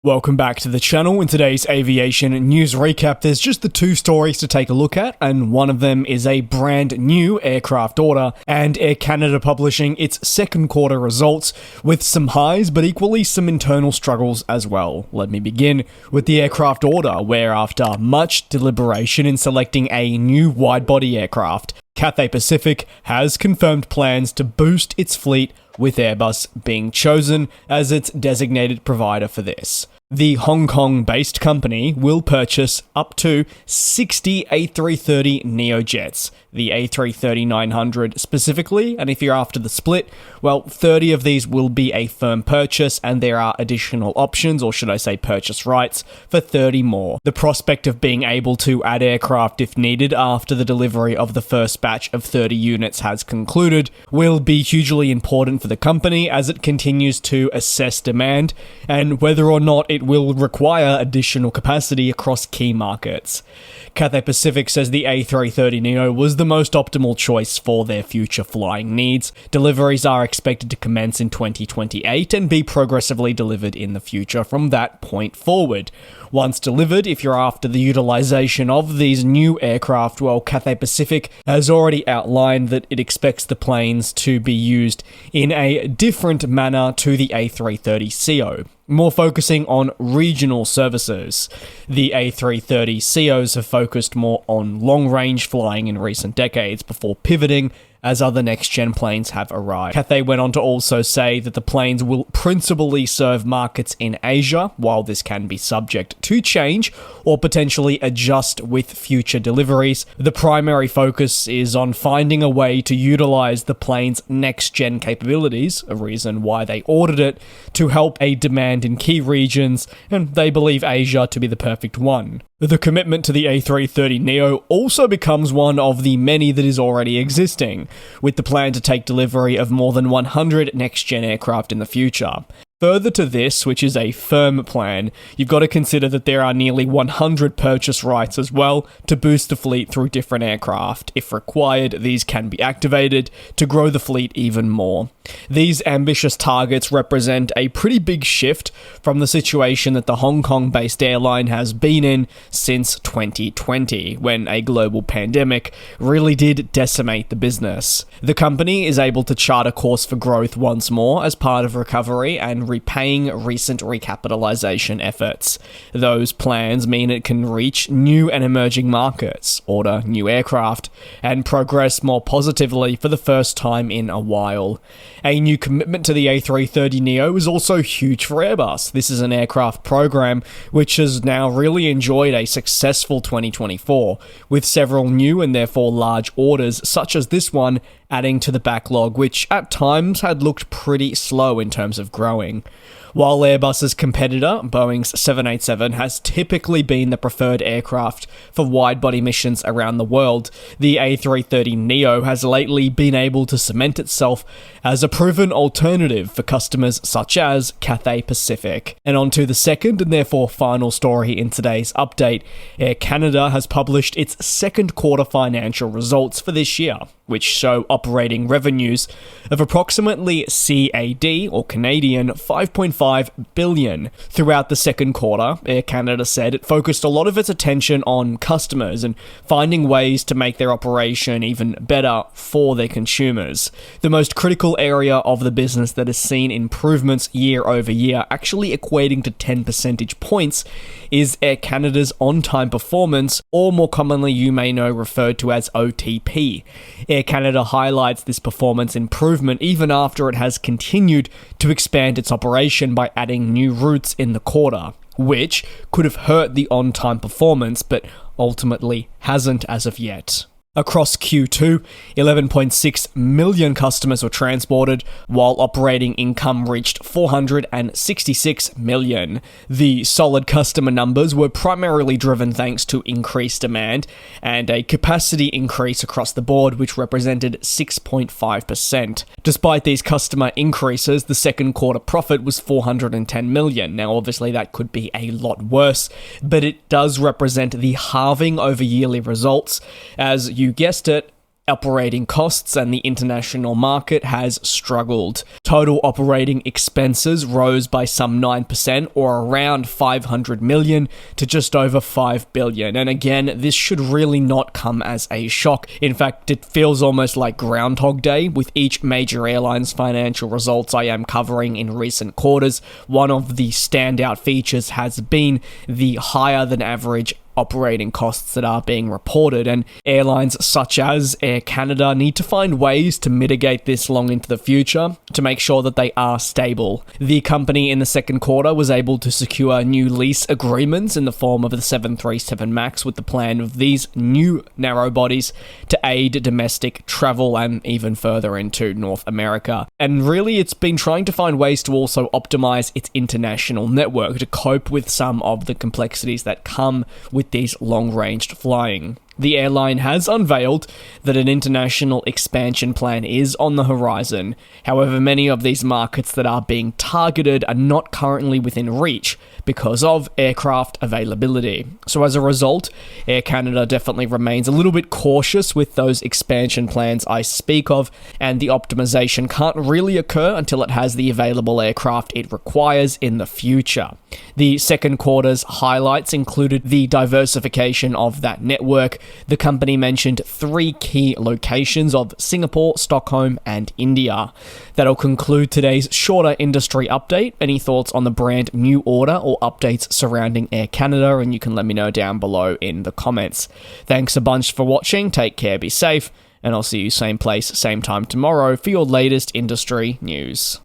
Welcome back to the channel. In today's aviation news recap, there's just the two stories to take a look at, and one of them is a brand new aircraft order, and Air Canada publishing its second quarter results with some highs, but equally some internal struggles as well. Let me begin with the aircraft order, where after much deliberation in selecting a new wide-body aircraft, Cathay Pacific has confirmed plans to boost its fleet, with Airbus being chosen as its designated provider for this. The Hong Kong-based company will purchase up to 60 A330neo jets, the A330-900 specifically, and if you're after the split, well, 30 of these will be a firm purchase, and there are additional options, or should I say purchase rights, for 30 more. The prospect of being able to add aircraft if needed after the delivery of the first batch of 30 units has concluded will be hugely important for the company as it continues to assess demand and whether or not it will require additional capacity across key markets. Cathay Pacific says the A330neo was the most optimal choice for their future flying needs. Deliveries are expected to commence in 2028 and be progressively delivered in the future from that point forward. Once delivered, if you're after the utilization of these new aircraft, well, Cathay Pacific has already outlined that it expects the planes to be used in a different manner to the A330ceo, more focusing on regional services. The A330ceos have focused more on long-range flying in recent decades before pivoting as other next-gen planes have arrived. Cathay went on to also say that the planes will principally serve markets in Asia, while this can be subject to change or potentially adjust with future deliveries. The primary focus is on finding a way to utilize the plane's next-gen capabilities, a reason why they ordered it, to help aid demand in key regions, and they believe Asia to be the perfect one. The commitment to the A330neo also becomes one of the many that is already existing, with the plan to take delivery of more than 100 next-gen aircraft in the future. Further to this, which is a firm plan, you've got to consider that there are nearly 100 purchase rights as well to boost the fleet through different aircraft. If required, these can be activated to grow the fleet even more. These ambitious targets represent a pretty big shift from the situation that the Hong Kong-based airline has been in since 2020, when a global pandemic really did decimate the business. The company is able to chart a course for growth once more as part of recovery and repaying recent recapitalization efforts. Those plans mean it can reach new and emerging markets, order new aircraft, and progress more positively for the first time in a while. A new commitment to the A330neo is also huge for Airbus. This is an aircraft program which has now really enjoyed a successful 2024, with several new and therefore large orders such as this one adding to the backlog, which at times had looked pretty slow in terms of growing. While Airbus's competitor, Boeing's 787, has typically been the preferred aircraft for wide-body missions around the world, the A330neo has lately been able to cement itself as a proven alternative for customers such as Cathay Pacific. And on to the second and therefore final story in today's update. Air Canada has published its second quarter financial results for this year, which show operating revenues of approximately CAD, or Canadian, 5.5 billion. Throughout the second quarter, Air Canada said it focused a lot of its attention on customers and finding ways to make their operation even better for their consumers. The most critical area of the business that has seen improvements year over year, actually equating to 10 percentage points, is Air Canada's on-time performance, or more commonly you may know referred to as OTP. Air Canada highlights this performance improvement even after it has continued to expand its operation by adding new routes in the quarter, which could have hurt the on-time performance, but ultimately hasn't as of yet. Across Q2, 11.6 million customers were transported, while operating income reached 466 million. The solid customer numbers were primarily driven thanks to increased demand and a capacity increase across the board, which represented 6.5%. Despite these customer increases, the second quarter profit was 410 million. Now, obviously, that could be a lot worse, but it does represent the halving over yearly results, as you guessed it, operating costs, and the international market has struggled. Total operating expenses rose by some 9%, or around 500 million, to just over 5 billion. And again, this should really not come as a shock. In fact, it feels almost like Groundhog Day with each major airline's financial results I am covering in recent quarters. One of the standout features has been the higher than average operating costs that are being reported, and airlines such as Air Canada need to find ways to mitigate this long into the future to make sure that they are stable. The company in the second quarter was able to secure new lease agreements in the form of the 737 MAX with the plan of these new narrow bodies to aid domestic travel and even further into North America. And really, it's been trying to find ways to also optimize its international network to cope with some of the complexities that come with these long-range flying. The airline has unveiled that an international expansion plan is on the horizon. However, many of these markets that are being targeted are not currently within reach because of aircraft availability. So as a result, Air Canada definitely remains a little bit cautious with those expansion plans I speak of, and the optimization can't really occur until it has the available aircraft it requires in the future. The second quarter's highlights included the diversification of that network. The company mentioned 3 key locations of Singapore, Stockholm, and India. That'll conclude today's shorter industry update. Any thoughts on the brand new order or updates surrounding Air Canada, and you can let me know down below in the comments. Thanks a bunch for watching, take care, be safe, and I'll see you same place, same time tomorrow for your latest industry news.